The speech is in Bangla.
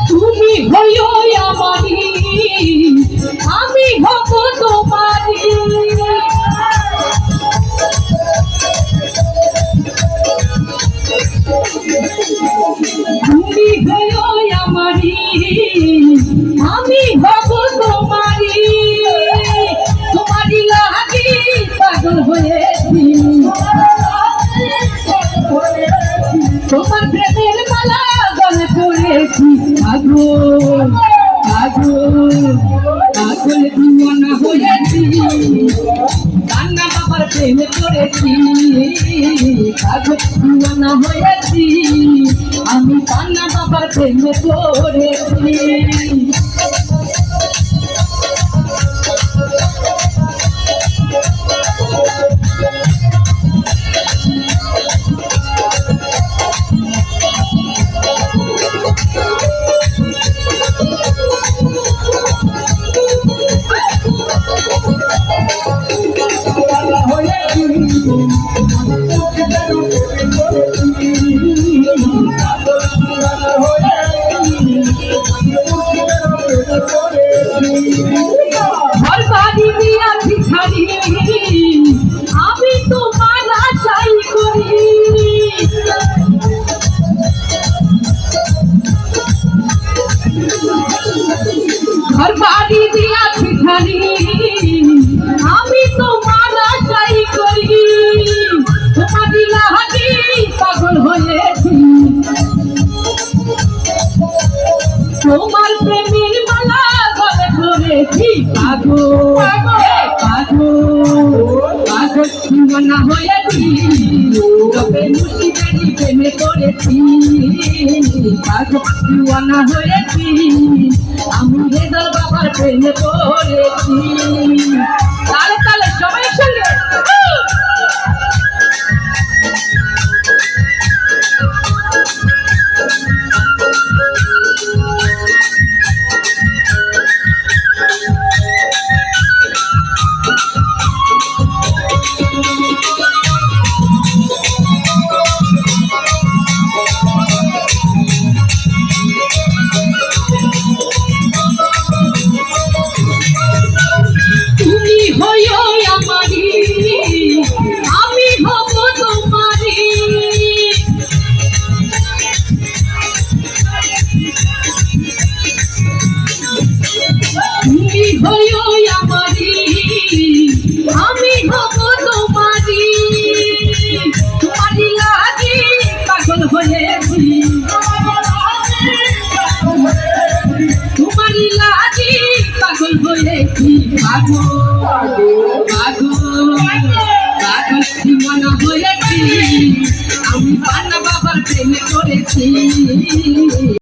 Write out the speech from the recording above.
তুমি হইও আমারি, আমি হব তোমারি। তুমি হইও আমারি, আমি হব তোমারি। তোমারি লাগি পাগল হয়েছি, তোমার প্রেমের মালা গলে পড়েছি। পাগল পাগল পাগল দিওয়ানা হয়েছি, কান্না বাবার প্রেমে পড়েছি। পাগল দিওয়ানা হয়েছি, আমি কান্না বাবার প্রেমে পড়েছি। ঘর বাড়ি দিয়া ভিখারি, আমি তোমার আশাই করি। ঘর বাড়ি দিয়া ভিখারি, আমি তোমার আশাই করি। তোমারি লাগি পাগল হয়েছি, তোমার প্রেমের মালা গলে ধরেছি। পাগল পাগল পাগল দিওয়ানা হয়েছি, তবে মুর্শিদারি প্রেমে পড়েছি। পাগল দিওয়ানা হয়েছি, আমি রেজাল বাবার প্রেমে পড়েছি। তালে তালে সবাই সঙ্গে তুমি হইও আমারি, আমি হব তোমারি। তুমি হইও আমারি, আমি হব তোমারি। তোমারি লাগি পাগল হয়েছি, তোমারি লাগি পাগল হয়েছি। পাগল পাগল পাগল দিওয়ানা হয়েছি, আমি পান্না বাবার প্রেমে পড়েছি।